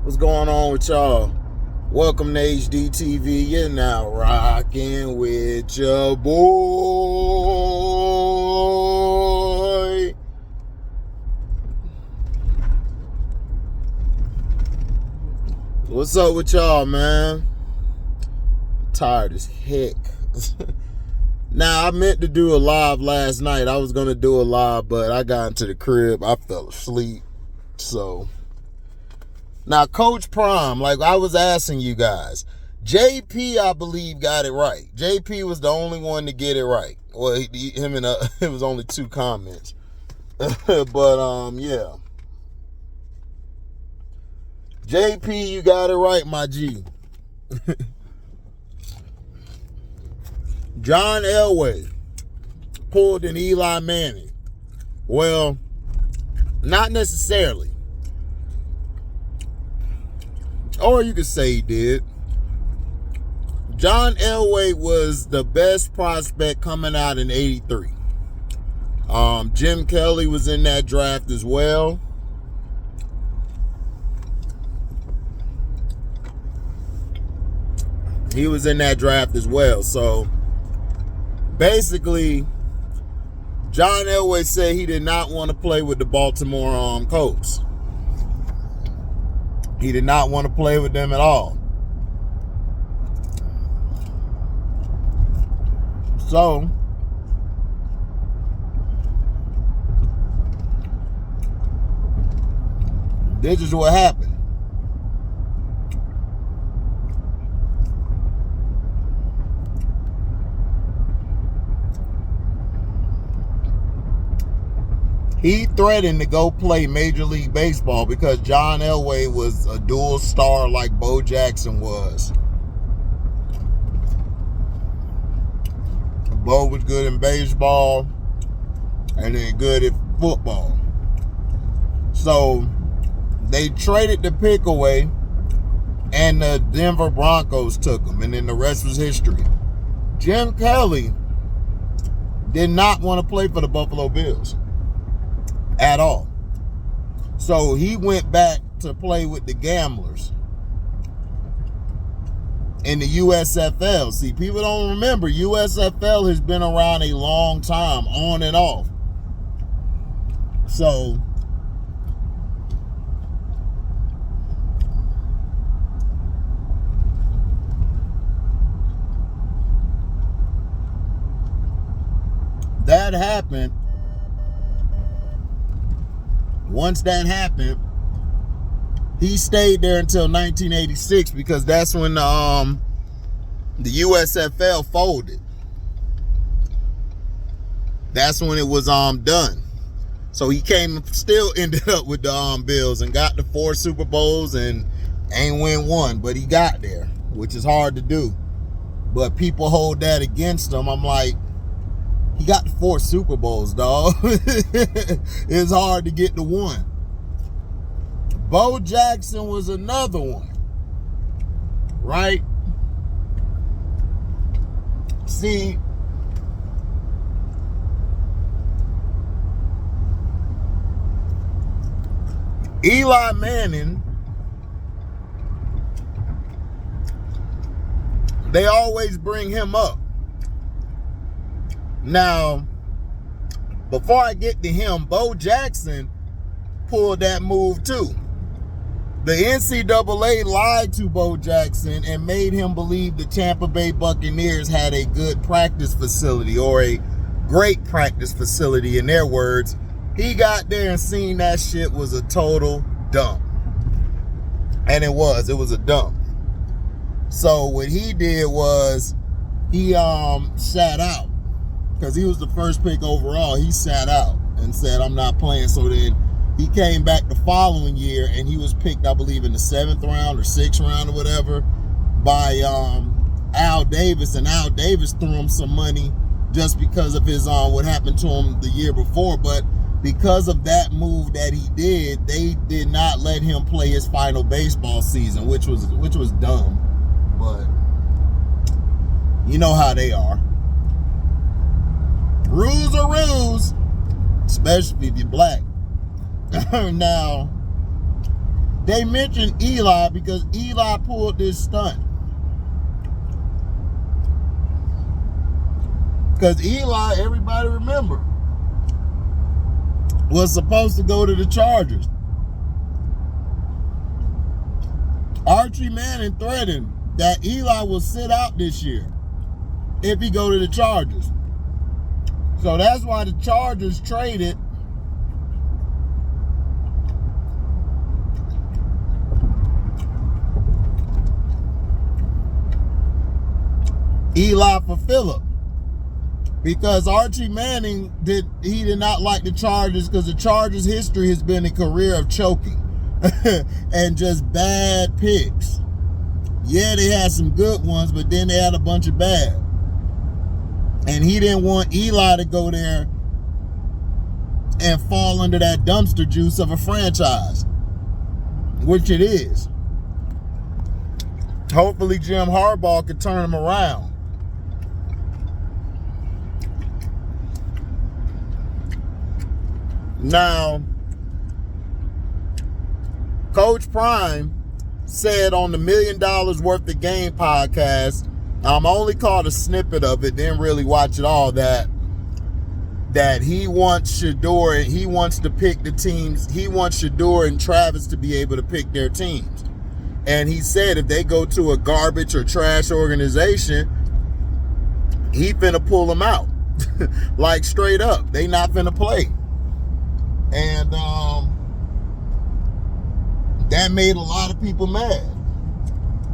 What's going on with y'all? Welcome to HDiiTV. You're now rocking with your boy. What's up with y'all, man? I'm tired as heck. Now, I meant to do a live last night. I was going to do a live, but I got into the crib. I fell asleep. So, now Coach Prime, like I was asking you guys, JP, I believe, got it right. JP was the only one to get it right. Well, it was only 2 comments. But, yeah. JP, you got it right, my G. John Elway pulled an Eli Manning. Well, not necessarily. Or you could say he did. John Elway was the best prospect coming out in '83. Jim Kelly was in that draft as well. He was in that draft as well. So, basically, John Elway said he did not want to play with the Baltimore Colts. He did not want to play with them at all. So, this is what happened. He threatened to go play Major League Baseball because John Elway was a dual star like Bo Jackson was. Bo was good in baseball and then good at football. So they traded the pick away and the Denver Broncos took him, and then the rest was history. Jim Kelly did not want to play for the Buffalo Bills at all. So he went back to play with the Gamblers in the USFL. See, people don't remember, USFL has been around a long time, on and off. So that happened. Once that happened, he stayed there until 1986 because that's when the USFL folded. That's when it was done. So he still ended up with the Bills and got the 4 Super Bowls and ain't win one, but he got there, which is hard to do. But people hold that against him. I'm like, he got the 4 Super Bowls, dog. It's hard to get the 1. Bo Jackson was another one, right? See, Eli Manning, they always bring him up. Now, before I get to him, Bo Jackson pulled that move too. The NCAA lied to Bo Jackson and made him believe the Tampa Bay Buccaneers had a good practice facility, or a great practice facility in their words. He got there and seen that shit was a total dump. And it was a dump. So what he did was he sat out. Because he was the first pick overall. He sat out and said, I'm not playing. So then he came back the following year and he was picked, I believe, in the 7th round or 6th round or whatever by Al Davis. And Al Davis threw him some money just because of his what happened to him the year before. But because of that move that he did, they did not let him play his final baseball season, which was dumb. But you know how they are. Rules are rules, especially if you're black. Now, they mentioned Eli because Eli pulled this stunt. Because Eli, everybody remember, was supposed to go to the Chargers. Archie Manning threatened that Eli will sit out this year if he go to the Chargers. So that's why the Chargers traded Eli for Phillip. Because Archie Manning did not like the Chargers because the Chargers' history has been a career of choking and just bad picks. Yeah, they had some good ones, but then they had a bunch of bad. And he didn't want Eli to go there and fall under that dumpster juice of a franchise, which it is. Hopefully Jim Harbaugh could turn him around. Now, Coach Prime said on the $1 Million Worth of Game podcast, I only caught a snippet of it, didn't really watch it all, that he wants shadeur, he wants to pick the teams, he wants shadeur and Travis to be able to pick their teams. And he said if they go to a garbage or trash organization, he finna pull them out. Like straight up, they not finna play. And that made a lot of people mad.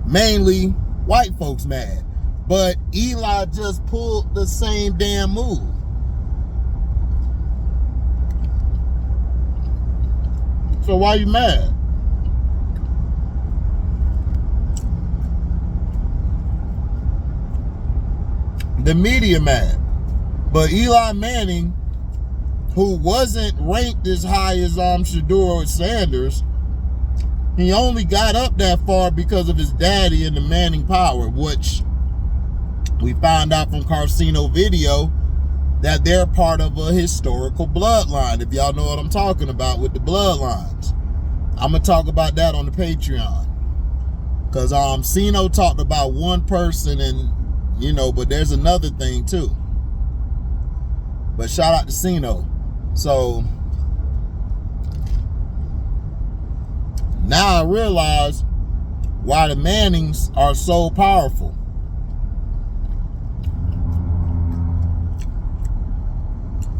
Mainly white folks mad. But Eli just pulled the same damn move. So why you mad? The media mad. But Eli Manning, who wasn't ranked as high as Shadeur or Sanders, he only got up that far because of his daddy and the Manning power, which we found out from Carcino video that they're part of a historical bloodline, if y'all know what I'm talking about with the bloodlines. I'm going to talk about that on the Patreon. Because Sino talked about one person and, you know, but there's another thing too. But shout out to Sino. So now I realize why the Mannings are so powerful.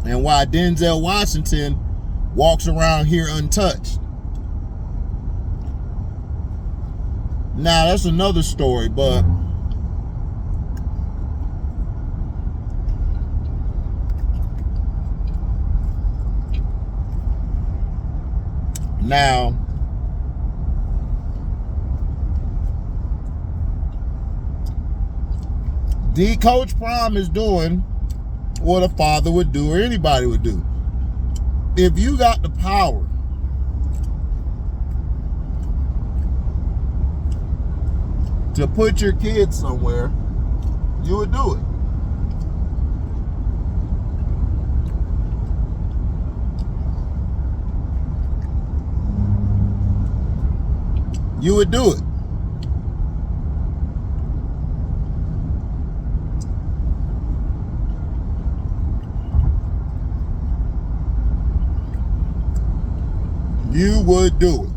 And why Denzel Washington walks around here untouched. Now that's another story, but now, the Coach Prime is doing what a father would do or anybody would do. If you got the power to put your kids somewhere, you would do it. You would do it. You would do it.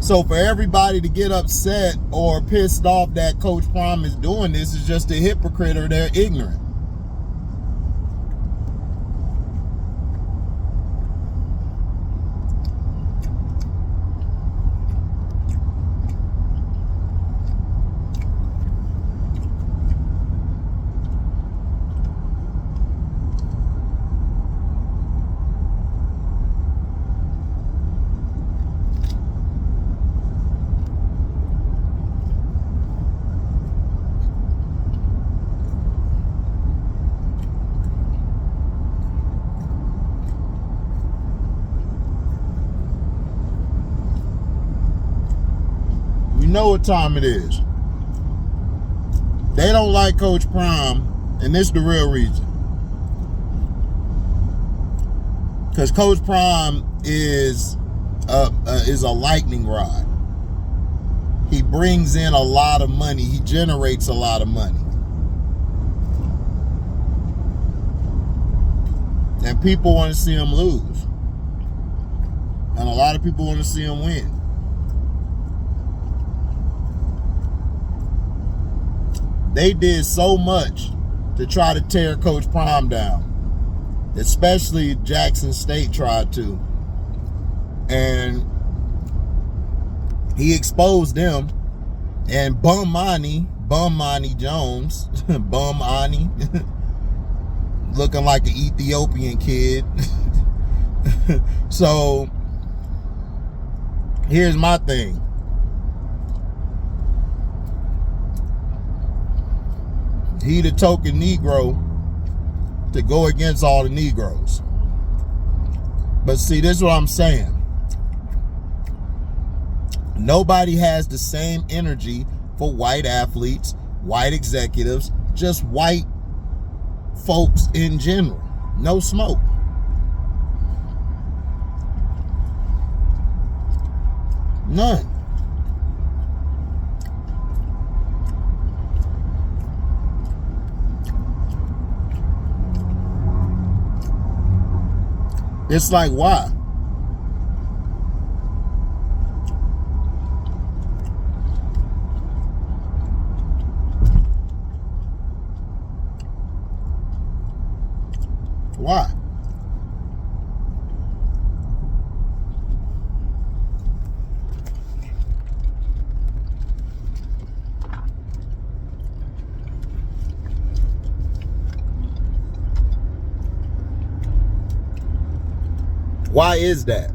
So for everybody to get upset or pissed off that Coach Prime is doing this is just a hypocrite or they're ignorant. Know what time it is. They don't like Coach Prime, and this is the real reason. Because Coach Prime is a lightning rod. He brings in a lot of money. He generates a lot of money. And people want to see him lose. And a lot of people want to see him win. They did so much to try to tear Coach Prime down. Especially Jackson State tried to. And he exposed them. And Bum-Ani Jones, Bum-Ani, looking like an Ethiopian kid. So, here's my thing. He the token Negro to go against all the Negroes. But see, this is what I'm saying. Nobody has the same energy for white athletes, white executives, just white folks in general. No smoke. None. It's like, why? Why? Why is that?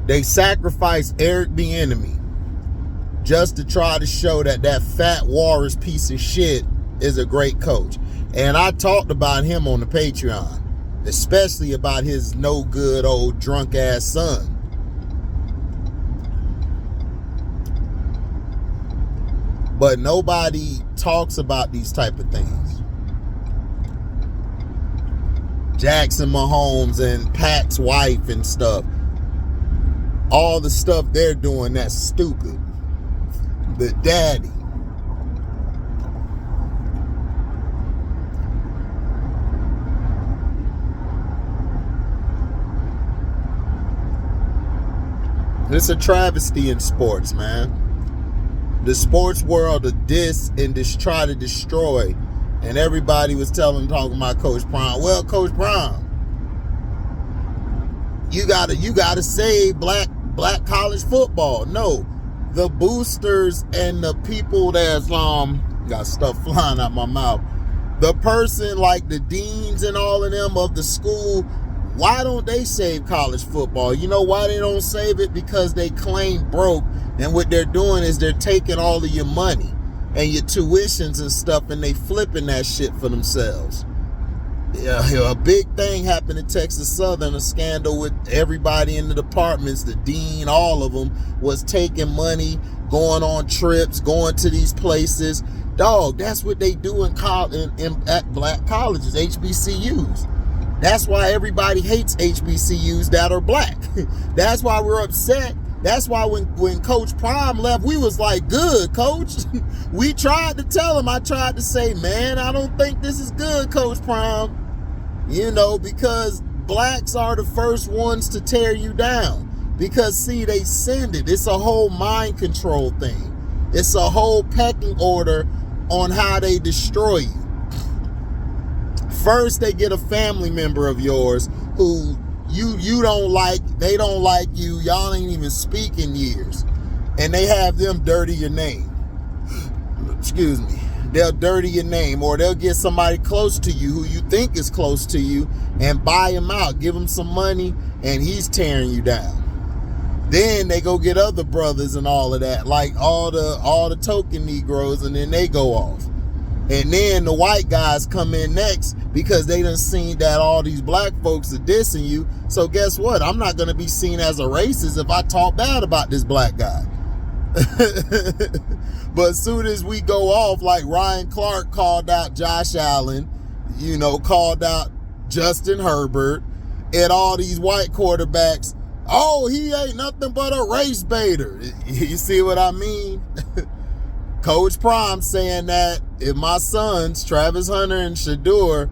They sacrificed Eric Bieniemy just to try to show that that fat walrus piece of shit is a great coach. And I talked about him on the Patreon, especially about his no good old drunk ass son. But nobody talks about these type of things. Jackson Mahomes and Pat's wife and stuff. All the stuff they're doing that's stupid. The daddy. It's a travesty in sports, man. The sports world of diss and just try to destroy. And everybody was talking about Coach Prime. Well, Coach Prime, you gotta save black college football. No, the boosters and the people that's got stuff flying out my mouth. The person like the deans and all of them of the school, why don't they save college football? You know why they don't save it? Because they claim broke, and what they're doing is they're taking all of your money and your tuitions and stuff, and they flipping that shit for themselves. Yeah, a big thing happened at Texas Southern, a scandal with everybody in the departments, the dean, all of them, was taking money, going on trips, going to these places. Dog, that's what they do at black colleges, HBCUs. That's why everybody hates HBCUs that are black. That's why we're upset. That's why when Coach Prime left, we was like, good, Coach. We tried to tell him. I tried to say, man, I don't think this is good, Coach Prime. You know, because blacks are the first ones to tear you down. Because, see, they send it. It's a whole mind control thing. It's a whole pecking order on how they destroy you. First, they get a family member of yours who you don't like, they don't like you, y'all ain't even speak in years, and they have them dirty your name. Excuse me. They'll dirty your name, or they'll get somebody close to you who you think is close to you and buy him out, give him some money, and he's tearing you down. Then they go get other brothers and all of that, like all the token Negroes, and then they go off. And then the white guys come in next because they done seen that all these black folks are dissing you. So guess what? I'm not going to be seen as a racist if I talk bad about this black guy. But as soon as we go off, like Ryan Clark called out Josh Allen, you know, called out Justin Herbert, and all these white quarterbacks. Oh, he ain't nothing but a race baiter. You see what I mean? Coach Prime saying that if my sons, Travis Hunter and Shadeur,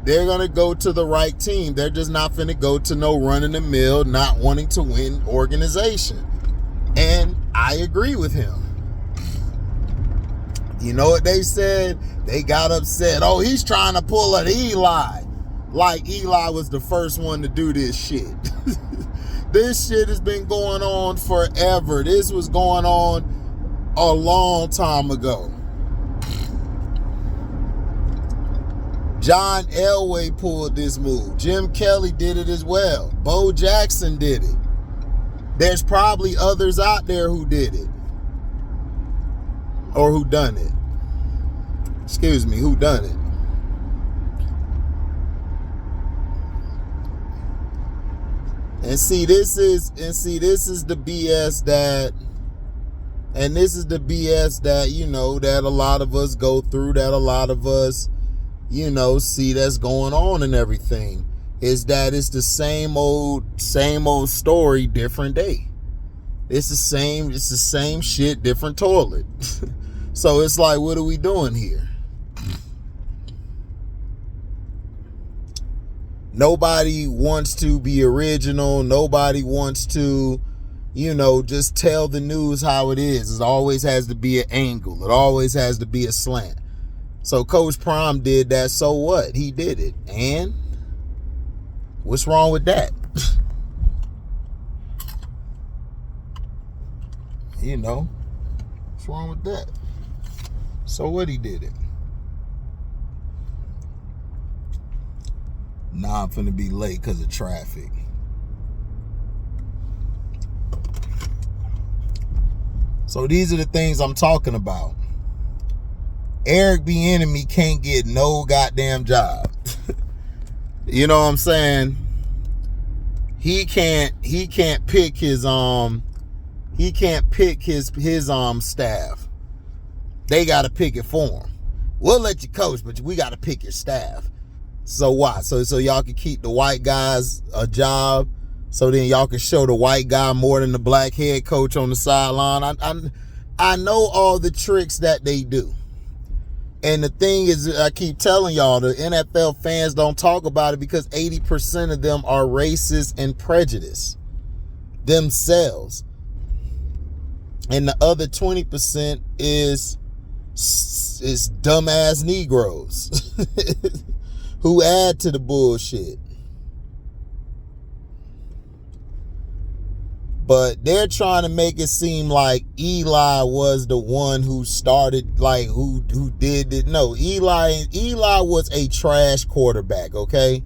they're going to go to the right team. They're just not finna go to no run-in-the-mill, not wanting to win organization. And I agree with him. You know what they said? They got upset. Oh, he's trying to pull an Eli. Like Eli was the first one to do this shit. This shit has been going on forever. This was going on a long time ago. John Elway pulled this move. Jim Kelly did it as well. Bo Jackson did it. There's probably others out there who did it. Or who done it. Excuse me, who done it. And see, this is the BS that, and this is the BS that, you know, that a lot of us go through, that a lot of us, you know, see that's going on and everything, is that it's the same old story, different day. It's the same shit, different toilet. So it's like, what are we doing here? Nobody wants to be original. Nobody wants to, you know, just tell the news how it is. It always has to be an angle. It always has to be a slant. So Coach Prime did that. So what? He did it. And what's wrong with that? You know, what's wrong with that? So what? He did it. Nah, I'm finna be late because of traffic. So these are the things I'm talking about. Eric Bieniemy can't get no goddamn job. You know what I'm saying? He can't pick his staff. They gotta pick it for him. We'll let you coach, but we gotta pick your staff. So why? So y'all can keep the white guys a job, so then y'all can show the white guy more than the black head coach on the sideline. I know all the tricks that they do. And the thing is, I keep telling y'all, the NFL fans don't talk about it because 80% of them are racist and prejudiced themselves. And the other 20% is dumbass Negroes who add to the bullshit. But they're trying to make it seem like Eli was the one who started, like who did it. No, Eli was a trash quarterback, okay?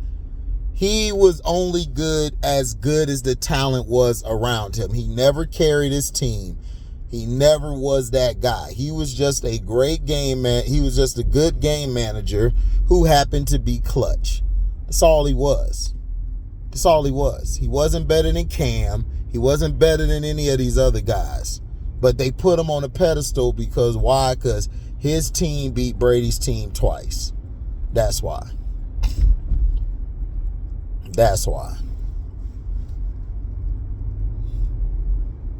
He was only good as the talent was around him. He never carried his team. He never was that guy. He was just a great game man. He was just a good game manager who happened to be clutch. That's all he was. That's all he was. He wasn't better than Cam. He wasn't better than any of these other guys. But they put him on a pedestal because why? Because his team beat Brady's team twice. That's why. That's why.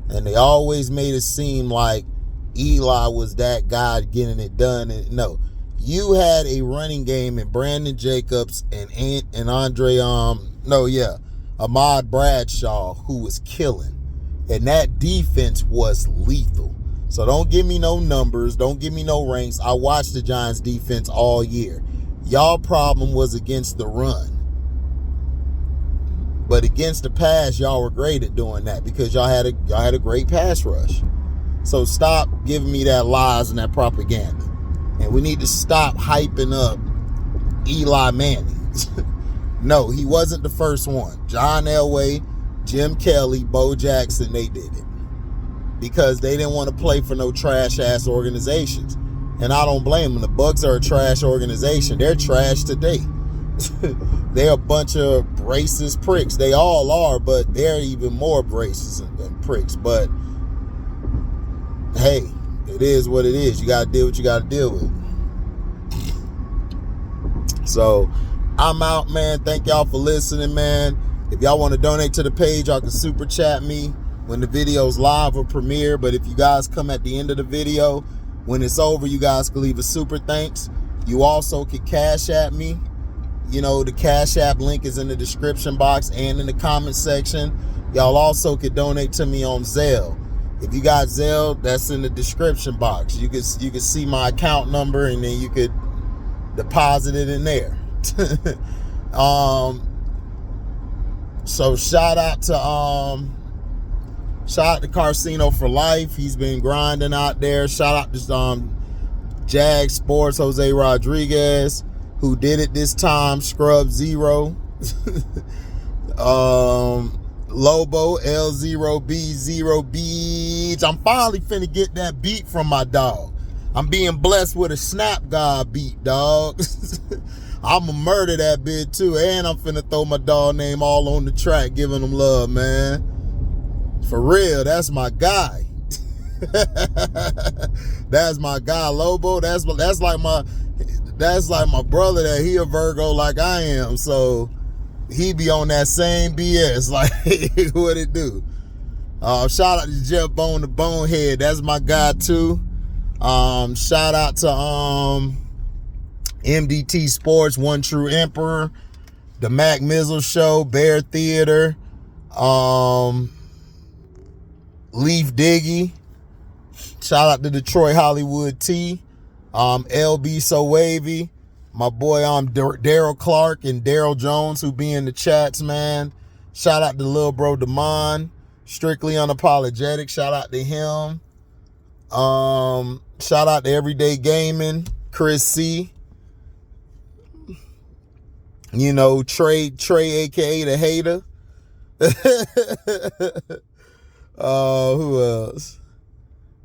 And they always made it seem like Eli was that guy getting it done. And no, you had a running game in Brandon Jacobs and Ahmad Bradshaw, who was killing. And that defense was lethal. So don't give me no numbers. Don't give me no ranks. I watched the Giants defense all year. Y'all problem was against the run. But against the pass, y'all were great at doing that because y'all had a great pass rush. So stop giving me that lies and that propaganda. And we need to stop hyping up Eli Manning. No, he wasn't the first one. John Elway, Jim Kelly, Bo Jackson, they did it. Because they didn't want to play for no trash-ass organizations. And I don't blame them. The Bucs are a trash organization. They're trash today. They're a bunch of racist pricks. They all are, but they're even more racist and pricks. But, hey, it is what it is. You got to deal with what you got to deal with. So, I'm out, man. Thank y'all for listening, man. If y'all want to donate to the page, y'all can super chat me when the video's live or premiere. But if you guys come at the end of the video, when it's over, you guys can leave a super thanks. You also can Cash App me. You know, the Cash App link is in the description box and in the comment section. Y'all also could donate to me on Zelle. If you got Zelle, that's in the description box. You can see my account number, and then you could deposit it in there. So shout out to Carcino for life. He's been grinding out there. Shout out to Jag Sports, Jose Rodriguez, who did it this time. Scrub Zero. Lobo L0B0 Beach. I'm finally finna get that beat from my dog. I'm being blessed with a Snap God beat, dog. I'ma murder that bit too, and I'm finna throw my dog name all on the track, giving him love, man. For real, that's my guy. That's my guy, Lobo. That's like my brother. That he a Virgo like I am, so he be on that same BS. Like, what it do? Shout out to Jeff Bone the Bonehead. That's my guy too. Shout out to MDT Sports, One True Emperor, the Mac Mizzle Show, Bear Theater, Leaf Diggy. Shout out to Detroit Hollywood T, LB So Wavy, my boy Daryl Clark and Daryl Jones, who be in the chats, man. Shout out to Lil Bro Damon, Strictly Unapologetic. Shout out to him. Shout out to Everyday Gaming, Chris C. You know, Trey, aka the Hater. Who else?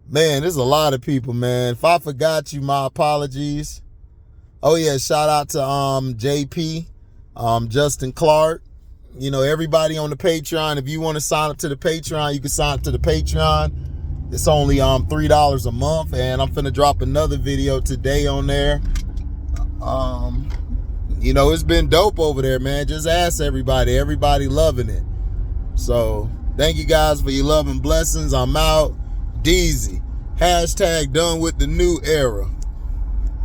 Man, there's a lot of people, man. If I forgot you, my apologies. Oh yeah, shout out to JP, Justin Clark. You know, everybody on the Patreon. If you want to sign up to the Patreon, you can sign up to the Patreon. It's only $3 a month, and I'm finna drop another video today on there. You know, it's been dope over there, man. Just ask everybody. Everybody loving it. So, thank you guys for your love and blessings. I'm out. Deezy. # done with the new era.